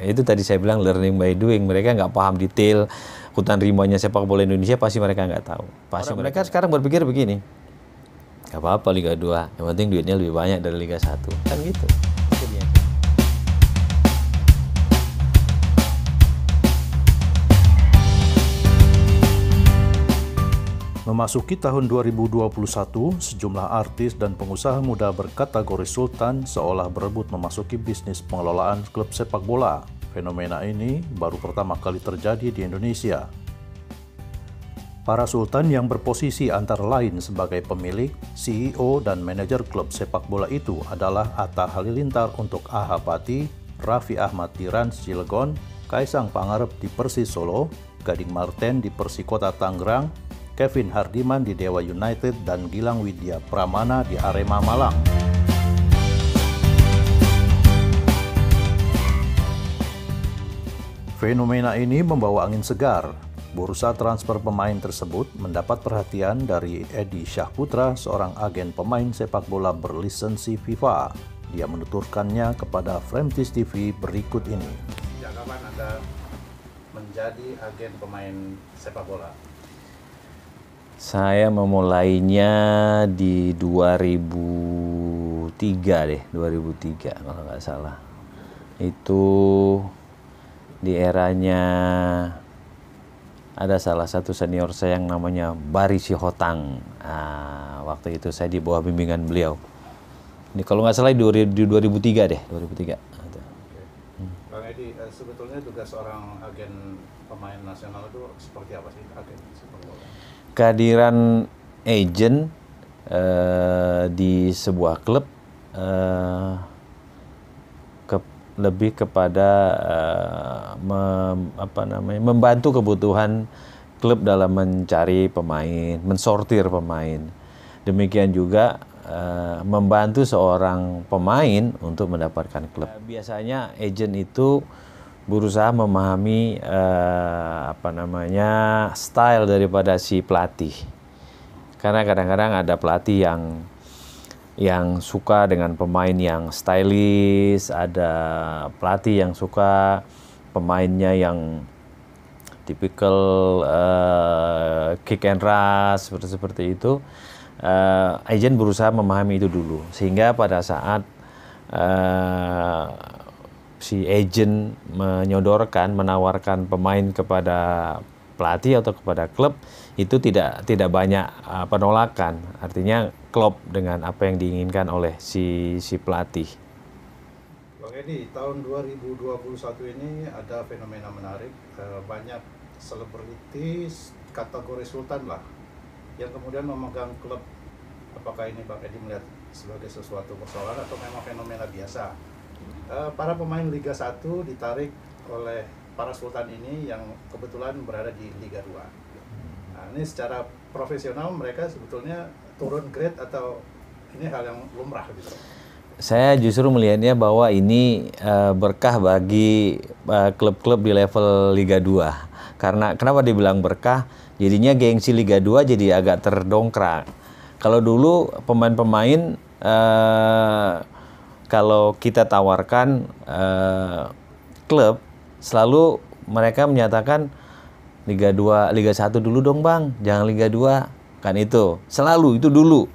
Itu tadi saya bilang learning by doing. Mereka nggak paham detail hutan rimbanya sepak bola Indonesia, pasti mereka nggak tahu. Pasti mereka sekarang berpikir begini, nggak apa-apa Liga 2, yang penting duitnya lebih banyak dari Liga 1. Kan gitu. Memasuki tahun 2021, sejumlah artis dan pengusaha muda berkategori sultan seolah berebut memasuki bisnis pengelolaan klub sepak bola. Fenomena ini baru pertama kali terjadi di Indonesia. Para sultan yang berposisi antara lain sebagai pemilik, CEO, dan manajer klub sepak bola itu adalah Atta Halilintar untuk AH Pati, Raffi Ahmad di Rans Cilegon, Kaisang Pangarep di Persis Solo, Gading Marten di Persikota Tangerang, Kevin Hardiman di Dewa United, dan Gilang Widya Pramana di Arema Malang. Fenomena ini membawa angin segar. Bursa transfer pemain tersebut mendapat perhatian dari Edi Syahputra, seorang agen pemain sepak bola berlisensi FIFA. Dia menuturkannya kepada Fremtis TV berikut ini. Sejak kapan Anda menjadi agen pemain sepak bola? Saya memulainya di 2003 deh, 2003 kalau nggak salah. Itu di eranya ada salah satu senior saya yang namanya Bari Sihotang. Waktu itu saya di bawah bimbingan beliau. Ini kalau nggak salah di 2003 deh, 2003. Bang Edi, sebetulnya tugas seorang agen pemain nasional itu seperti apa sih, agen sepak bola? Kehadiran agent di sebuah klub lebih kepada membantu kebutuhan klub dalam mencari pemain, mensortir pemain. Demikian juga membantu seorang pemain untuk mendapatkan klub. Biasanya agent itu berusaha memahami style daripada si pelatih, karena kadang-kadang ada pelatih yang suka dengan pemain yang stylish, ada pelatih yang suka pemainnya yang tipikal kick and rush seperti itu. Agent berusaha memahami itu dulu, sehingga pada saat si agent menawarkan pemain kepada pelatih atau kepada klub, itu tidak banyak penolakan. Artinya klop dengan apa yang diinginkan oleh si pelatih. Bang Edi, tahun 2021 ini ada fenomena menarik, banyak selebritis kategori sultan lah yang kemudian memegang klub. Apakah ini Bang Edi melihat sebagai sesuatu persoalan atau memang fenomena biasa? Para pemain Liga 1 ditarik oleh para sultan ini yang kebetulan berada di Liga 2. Nah, ini secara profesional mereka sebetulnya turun grade atau ini hal yang lumrah gitu? Saya justru melihatnya bahwa ini berkah bagi klub-klub di level Liga 2. Karena kenapa dibilang berkah? Jadinya gengsi Liga 2 jadi agak terdongkrak. Kalau dulu pemain-pemain kalau kita tawarkan klub, selalu mereka menyatakan Liga 2, Liga 1 dulu dong bang, jangan Liga 2. Kan itu, selalu itu dulu.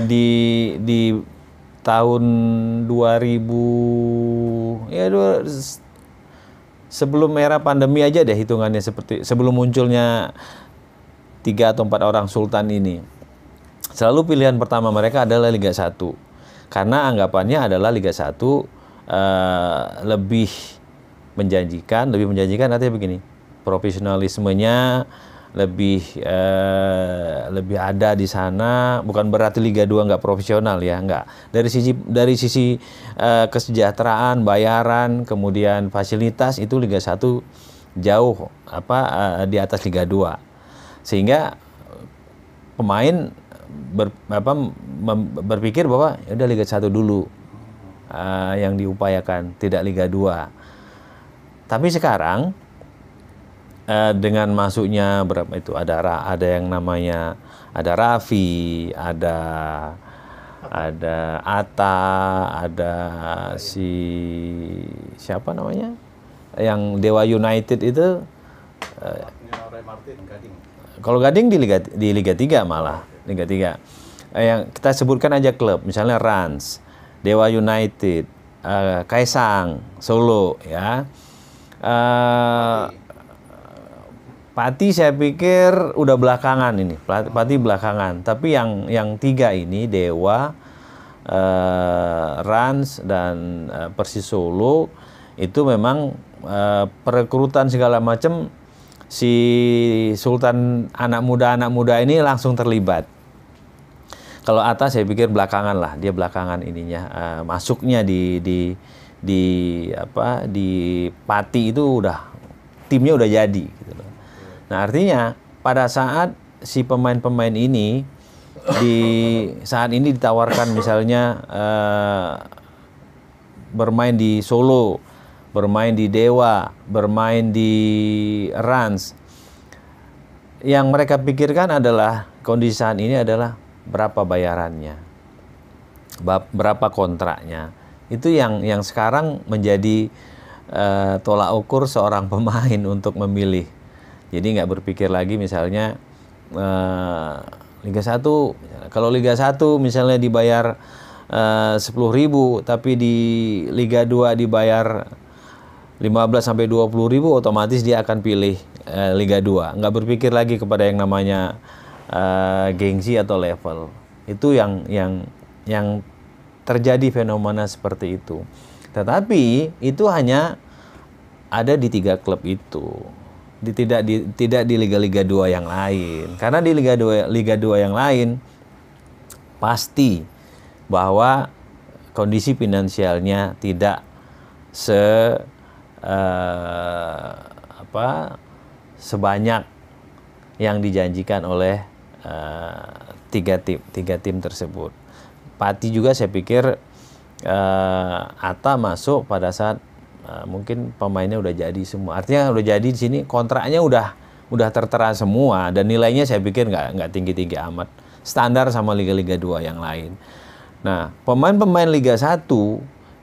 Di tahun 2000, sebelum era pandemi aja deh hitungannya, seperti sebelum munculnya 3 atau 4 orang sultan ini. Selalu pilihan pertama mereka adalah Liga 1. Karena anggapannya adalah Liga 1 lebih menjanjikan artinya begini, profesionalismenya lebih ada di sana. Bukan berarti Liga 2 nggak profesional ya, nggak. Dari sisi kesejahteraan, bayaran, kemudian fasilitas, itu Liga 1 jauh di atas Liga 2. Sehingga pemain berpikir bahwa ya udah Liga 1 dulu yang diupayakan, tidak Liga 2. Tapi sekarang dengan masuknya berapa itu, ada yang namanya, ada Raffi, ada ada Atta, ada si siapa namanya, yang Dewa United itu. Roy Martin, Gading. Kalau Gading di Liga 3 malah, Liga 3. Yang kita sebutkan aja klub, misalnya Rans, Dewa United, Kaisang, Solo, ya. Pati saya pikir udah belakangan ini, Pati belakangan. Tapi yang tiga ini, Dewa, Rans, dan Persis Solo, itu memang perekrutan segala macam, si Sultan anak muda ini langsung terlibat. Kalau Atta saya pikir belakangan lah, dia belakangan ininya, masuknya di Pati itu timnya udah jadi gitu loh. Nah, artinya pada saat si pemain-pemain ini saat ini ditawarkan misalnya bermain di Solo, bermain di Dewa, bermain di Rans, yang mereka pikirkan adalah kondisi saat ini adalah berapa bayarannya, berapa kontraknya. Itu yang sekarang menjadi tolak ukur seorang pemain untuk memilih. Jadi nggak berpikir lagi misalnya Liga 1, kalau Liga 1 misalnya dibayar 10.000, tapi di Liga 2 dibayar 15-20.000, otomatis dia akan pilih Liga 2. Nggak berpikir lagi kepada yang namanya gengsi atau level. Itu yang terjadi fenomena seperti itu. Tetapi itu hanya ada di 3 klub itu. Tidak di liga-liga 2 yang lain. Karena di liga 2 yang lain pasti bahwa kondisi finansialnya tidak sebanyak yang dijanjikan oleh tiga tim tersebut. Pati juga saya pikir Atta masuk pada saat mungkin pemainnya udah jadi semua. Artinya udah jadi di sini, kontraknya udah tertera semua, dan nilainya saya pikir nggak tinggi-tinggi amat, standar sama liga-liga 2 yang lain. Nah, pemain-pemain Liga 1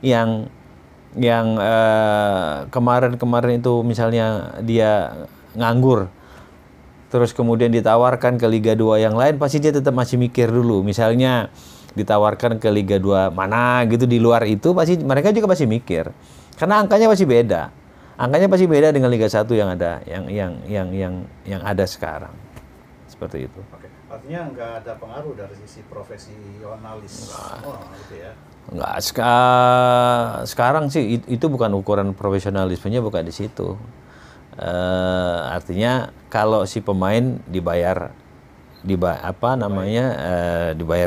yang kemarin itu misalnya dia nganggur, terus kemudian ditawarkan ke Liga 2 yang lain, pasti dia tetap masih mikir dulu. Misalnya ditawarkan ke Liga 2 mana gitu di luar itu, pasti mereka juga pasti mikir. Karena angkanya pasti beda. Angkanya pasti beda dengan Liga 1 yang ada yang ada sekarang. Seperti itu. Oke. Artinya nggak ada pengaruh dari sisi profesionalis gitu ya. Nggak, sekarang sih itu bukan ukuran profesionalismenya, bukan di situ. Artinya kalau si pemain dibayar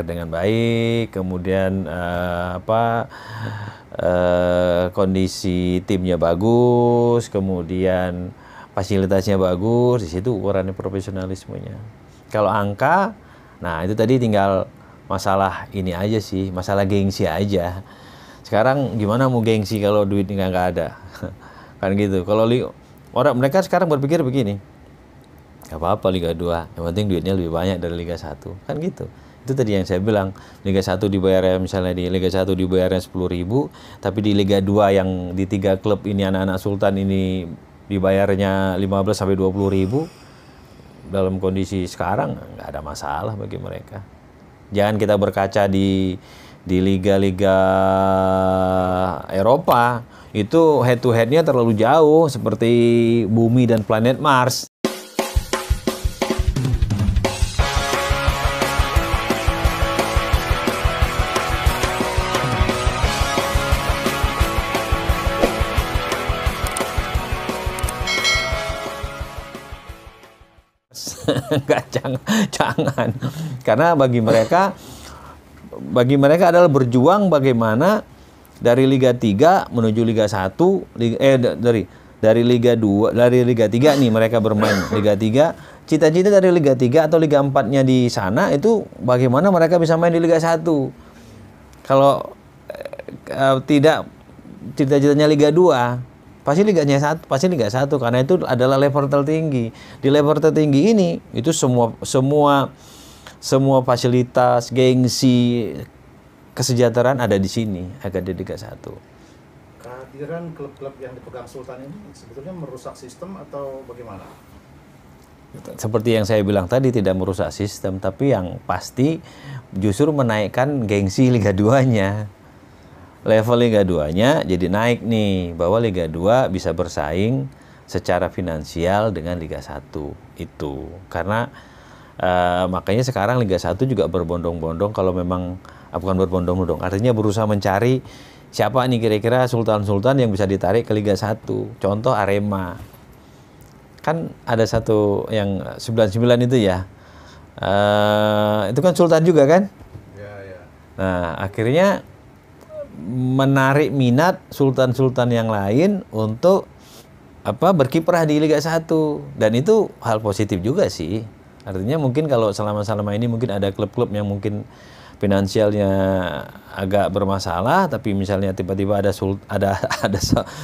dengan baik, kemudian kondisi timnya bagus, kemudian fasilitasnya bagus, di situ ukurannya profesionalismenya. Kalau angka, nah itu tadi tinggal masalah ini aja sih, masalah gengsi aja. Sekarang gimana mau gengsi kalau duitnya nggak ada, kan gitu. Kalau mereka sekarang berpikir begini, nggak apa-apa Liga 2, yang penting duitnya lebih banyak dari Liga 1, kan gitu. Itu tadi yang saya bilang, Liga 1 dibayarnya misalnya di Liga 1 dibayarnya 10.000, tapi di Liga 2 yang di 3 klub ini anak-anak Sultan ini dibayarnya 15-20.000. Dalam kondisi sekarang nggak ada masalah bagi mereka. Jangan kita berkaca di liga-liga Eropa, itu head to head-nya terlalu jauh seperti bumi dan planet Mars. Enggak, jangan. Karena bagi mereka adalah berjuang bagaimana dari Liga 3 menuju Liga 1, dari Liga 2, dari Liga 3 nih mereka bermain Liga 3. Cita-cita dari Liga 3 atau Liga 4-nya di sana itu bagaimana mereka bisa main di Liga 1. Kalau tidak cita-citanya Liga 2, pasti Liga 1, karena itu adalah level tertinggi. Di level tertinggi ini itu semua fasilitas, gengsi, kesejahteraan ada di sini, ada di Liga 1. Kehadiran klub-klub yang dipegang Sultan ini sebetulnya merusak sistem atau bagaimana? Seperti yang saya bilang tadi, tidak merusak sistem, tapi yang pasti justru menaikkan gengsi Liga 2-nya. Level Liga 2-nya jadi naik nih, bahwa Liga 2 bisa bersaing secara finansial dengan Liga 1 itu. Karena makanya sekarang Liga 1 juga berbondong-bondong, kalau memang bukan berbondong-bondong, artinya berusaha mencari siapa nih kira-kira sultan-sultan yang bisa ditarik ke Liga 1. Contoh Arema. Kan ada satu yang 99 itu ya. Itu kan sultan juga kan? Ya, ya. Nah, akhirnya menarik minat sultan-sultan yang lain untuk berkiprah di Liga 1, dan itu hal positif juga sih. Artinya mungkin kalau selama ini mungkin ada klub-klub yang mungkin finansialnya agak bermasalah, tapi misalnya tiba-tiba ada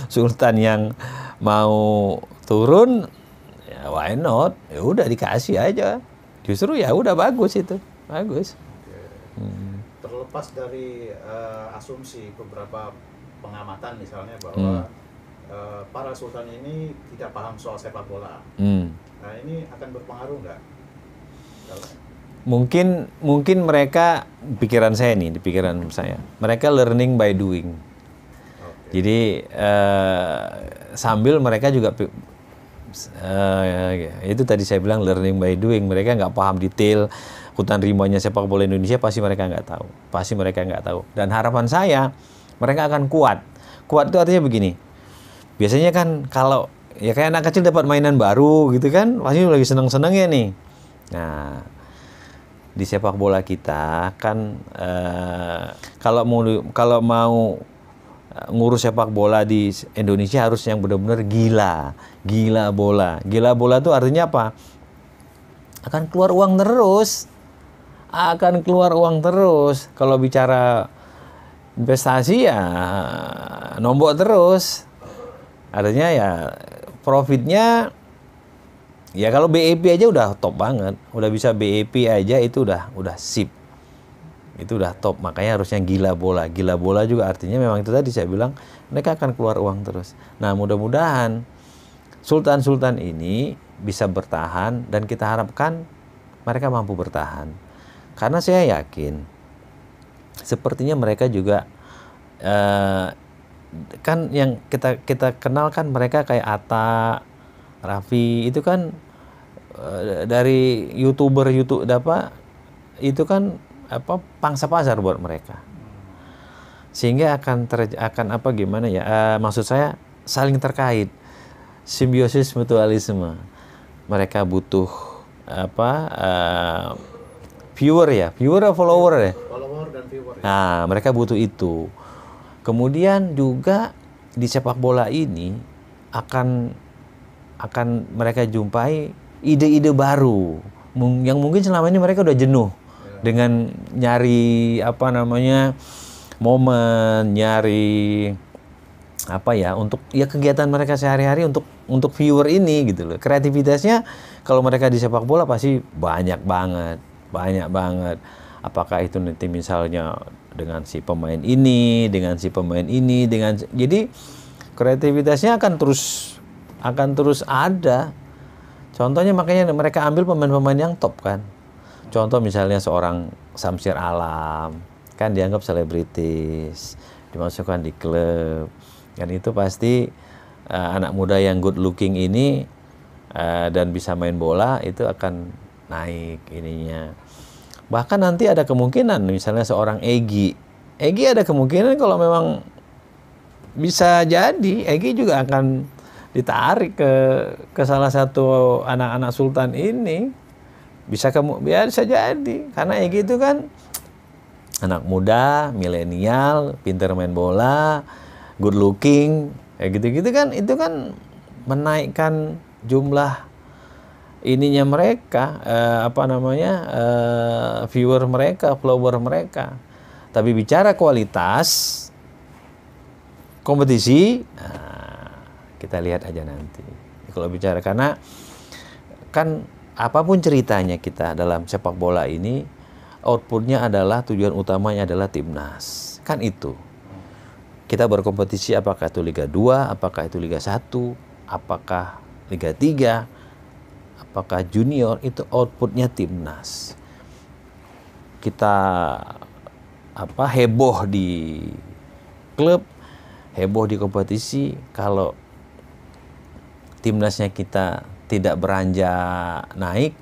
sultan yang mau turun, ya why not? Ya udah dikasih aja. Justru ya udah bagus itu. Bagus. Terlepas dari asumsi beberapa pengamatan misalnya bahwa para sultan ini tidak paham soal sepak bola. Nah, ini akan berpengaruh nggak? Mungkin mereka, pikiran saya nih, di pikiran saya, mereka learning by doing. Jadi sambil mereka juga itu tadi saya bilang learning by doing. Mereka nggak paham detail hutan rimbanya sepak bola Indonesia, pasti mereka nggak tahu. Dan harapan saya mereka akan kuat. Kuat itu artinya begini. Biasanya kan kalau ya kayak anak kecil dapat mainan baru gitu kan, pasti lagi seneng-senengnya nih. Nah, di sepak bola kita kan kalau mau ngurus sepak bola di Indonesia harus yang benar-benar gila bola. Gila bola itu artinya apa? Akan keluar uang terus. Kalau bicara investasi ya nombok terus. Artinya ya profitnya ya kalau BEP aja udah top banget. Udah bisa BEP aja itu udah sip. Itu udah top, makanya harusnya gila bola. Gila bola juga artinya memang itu tadi saya bilang mereka akan keluar uang terus. Nah, mudah-mudahan sultan-sultan ini bisa bertahan, dan kita harapkan mereka mampu bertahan. Karena saya yakin sepertinya mereka juga kan yang kita kenal kan mereka kayak Atta, Raffi itu kan dari YouTube itu kan pangsa pasar buat mereka, sehingga maksud saya saling terkait, simbiosis mutualisme. Mereka butuh viewer atau follower ya. Follower dan viewer. Ya. Nah, mereka butuh itu. Kemudian juga di sepak bola ini akan mereka jumpai ide-ide baru yang mungkin selama ini mereka udah jenuh dengan nyari momen, nyari untuk kegiatan mereka sehari-hari untuk viewer ini gitu loh. Kreativitasnya kalau mereka di sepak bola pasti banyak banget. Apakah itu nanti misalnya dengan si pemain ini, jadi kreativitasnya akan terus ada. Contohnya makanya mereka ambil pemain-pemain yang top kan. Contoh misalnya seorang Samsir Alam, kan dianggap selebritis, dimasukkan di klub. Dan itu pasti anak muda yang good looking ini dan bisa main bola itu akan naik ininya. Bahkan nanti ada kemungkinan misalnya seorang Egy ada kemungkinan kalau memang bisa jadi Egy juga akan ditarik ke salah satu anak-anak sultan ini. Bisa jadi karena Egy itu kan anak muda, milenial, pintar main bola, good looking, kayak gitu-gitu kan, itu kan menaikkan jumlah ininya mereka, viewer mereka, follower mereka. Tapi bicara kualitas kompetisi, kita lihat aja nanti. Kalau bicara, karena kan apapun ceritanya kita dalam sepak bola ini, outputnya adalah tujuan utamanya adalah timnas. Kan itu. Kita berkompetisi apakah itu Liga 2, apakah itu Liga 1, apakah Liga 3, apakah junior, itu outputnya timnas. Kita heboh di klub, heboh di kompetisi, kalau timnasnya kita tidak beranjak naik,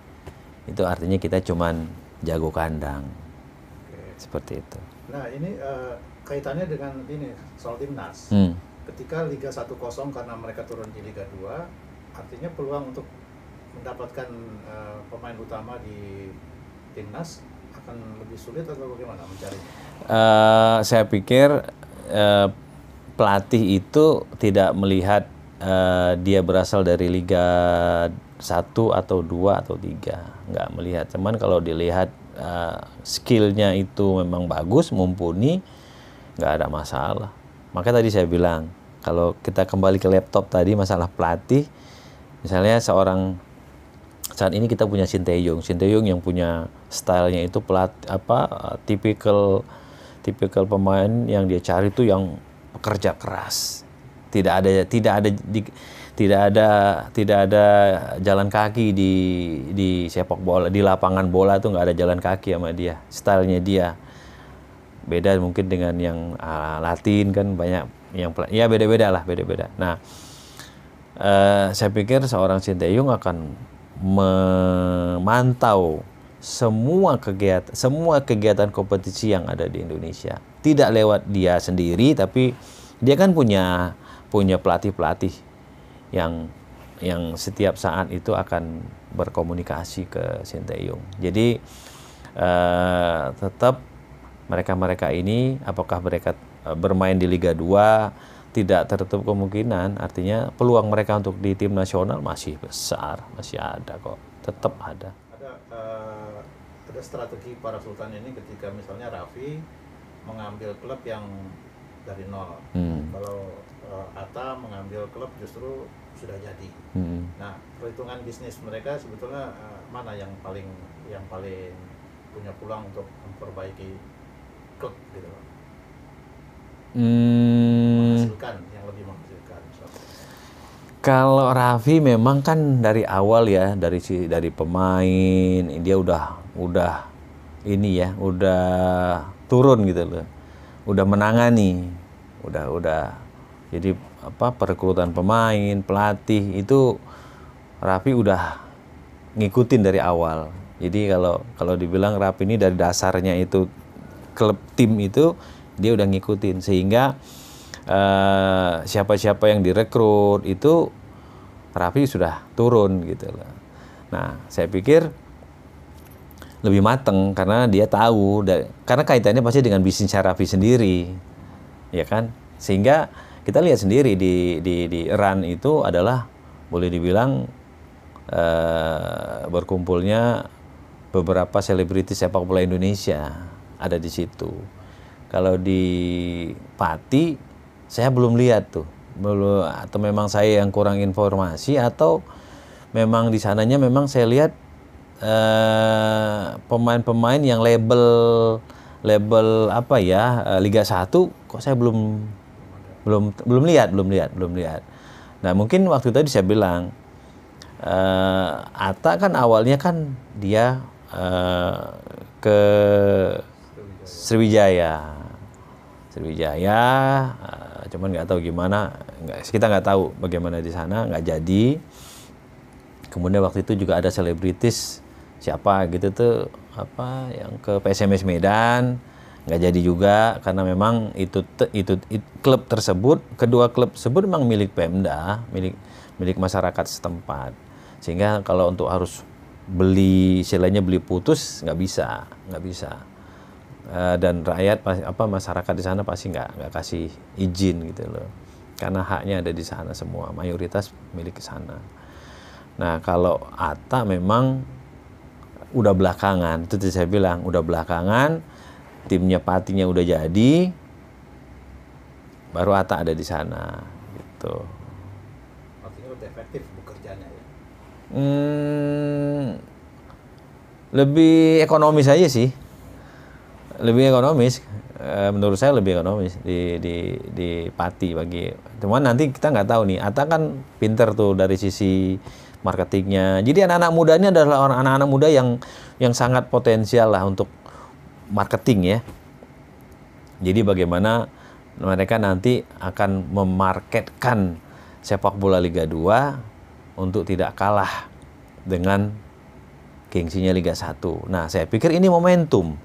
itu artinya kita cuman jago kandang. Seperti itu. Nah ini kaitannya dengan ini soal timnas. Ketika Liga 1 kosong karena mereka turun di Liga 2, artinya peluang untuk mendapatkan pemain utama di timnas akan lebih sulit atau bagaimana mencarinya? Saya pikir pelatih itu tidak melihat dia berasal dari Liga 1 atau 2 atau 3, nggak melihat. Cuman kalau dilihat skillnya itu memang bagus, mumpuni, nggak ada masalah. Makanya tadi saya bilang, kalau kita kembali ke laptop tadi, masalah pelatih, misalnya saat ini kita punya Sinteyong yang punya stylenya itu tipikal pemain yang dia cari itu yang pekerja keras. Tidak ada jalan kaki di sepak bola, di lapangan bola tuh nggak ada jalan kaki sama dia. Stylenya dia beda mungkin dengan yang Latin, kan banyak yang ya beda-beda. Nah, saya pikir seorang Sinteyong akan memantau semua kegiatan kompetisi yang ada di Indonesia. Tidak lewat dia sendiri, tapi dia kan punya pelatih-pelatih yang setiap saat itu akan berkomunikasi ke Sinteyong. Jadi tetap mereka ini, apakah mereka bermain di Liga 2, tidak tertutup kemungkinan. Artinya peluang mereka untuk di tim nasional masih besar, masih ada kok, tetap ada. Ada strategi para Sultan ini ketika misalnya Raffi mengambil klub yang dari nol. Kalau Atta mengambil klub justru sudah jadi. Nah, perhitungan bisnis mereka sebetulnya mana yang paling punya peluang untuk memperbaiki klub gitu loh. Yang lebih menghasilkan. Kalau Raffi memang kan dari awal ya, dari pemain dia udah ini ya, udah turun gitu loh. Udah menangani, udah. Jadi perekrutan pemain, pelatih itu Raffi udah ngikutin dari awal. Jadi kalau dibilang Raffi ini dari dasarnya itu klub tim itu dia udah ngikutin, sehingga siapa-siapa yang direkrut itu Raffi sudah turun gitu loh. Nah, saya pikir lebih mateng karena dia tahu, karena kaitannya pasti dengan bisnis Raffi sendiri, ya kan? Sehingga kita lihat sendiri di RAN itu adalah boleh dibilang berkumpulnya beberapa selebritis sepak bola Indonesia ada di situ. Kalau di Pati saya belum lihat tuh, atau memang saya yang kurang informasi, atau memang di sananya memang saya lihat pemain-pemain yang label Liga 1 kok saya belum lihat. Nah, mungkin waktu tadi saya bilang Atta kan awalnya kan dia ke Sriwijaya, cuman nggak tahu gimana, kita nggak tahu bagaimana di sana, nggak jadi. Kemudian waktu itu juga ada selebritis siapa gitu tuh yang ke PSMS Medan, nggak jadi juga karena memang itu klub tersebut, kedua klub tersebut memang milik Pemda, milik masyarakat setempat, sehingga kalau untuk harus beli putus nggak bisa. Dan rakyat masyarakat di sana pasti nggak kasih izin gitu loh, karena haknya ada di sana semua, mayoritas milik sana. Nah, kalau Atta memang udah belakangan, itu saya bilang udah belakangan, timnya Patinya udah jadi, baru Atta ada di sana gitu. Artinya lebih efektif bekerjanya ya? Lebih ekonomis aja sih. Lebih ekonomis, menurut saya lebih ekonomis di Pati bagi. Cuman nanti kita nggak tahu nih. Atta kan pinter tuh dari sisi marketingnya. Jadi anak-anak muda ini adalah anak-anak muda yang sangat potensial lah untuk marketing ya. Jadi bagaimana mereka nanti akan memarketkan sepak bola Liga 2 untuk tidak kalah dengan gengsinya Liga 1. Nah, saya pikir ini momentum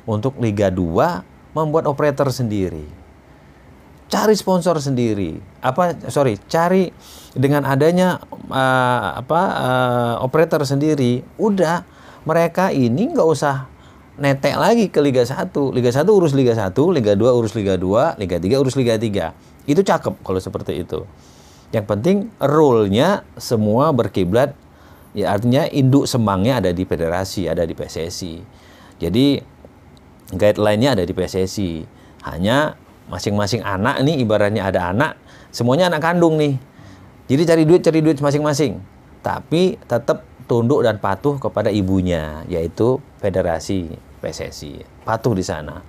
untuk Liga 2 membuat operator sendiri. Cari sponsor sendiri. Cari dengan adanya operator sendiri, udah mereka ini nggak usah netek lagi ke Liga 1. Liga 1 urus Liga 1, Liga 2 urus Liga 2, Liga 3 urus Liga 3. Itu cakep kalau seperti itu. Yang penting rule-nya semua berkiblat, ya artinya induk semangnya ada di federasi, ada di PSSI. Jadi guideline-nya ada di PSSI. Hanya masing-masing anak nih, ibaratnya ada anak, semuanya anak kandung nih. Jadi cari duit masing-masing. Tapi tetap tunduk dan patuh kepada ibunya, yaitu federasi PSSI. Patuh di sana.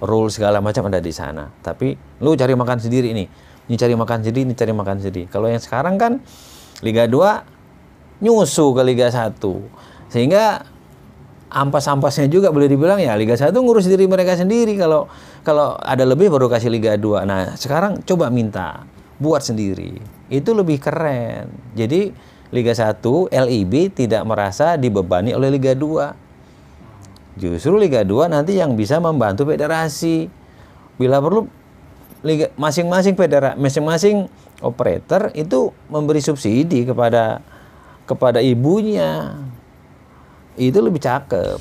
Rule segala macam ada di sana. Tapi lu cari makan sendiri nih. Ini cari makan sendiri, ini cari makan sendiri. Kalau yang sekarang kan Liga 2 nyusu ke Liga 1. Sehingga ampas-ampasnya juga boleh dibilang ya Liga 1 ngurus diri mereka sendiri. Kalau ada lebih baru kasih Liga 2. Nah, sekarang coba minta buat sendiri. Itu lebih keren. Jadi Liga 1 LIB tidak merasa dibebani oleh Liga 2. Justru Liga 2 nanti yang bisa membantu federasi. Bila perlu masing-masing operator itu memberi subsidi kepada ibunya. Itu lebih cakep.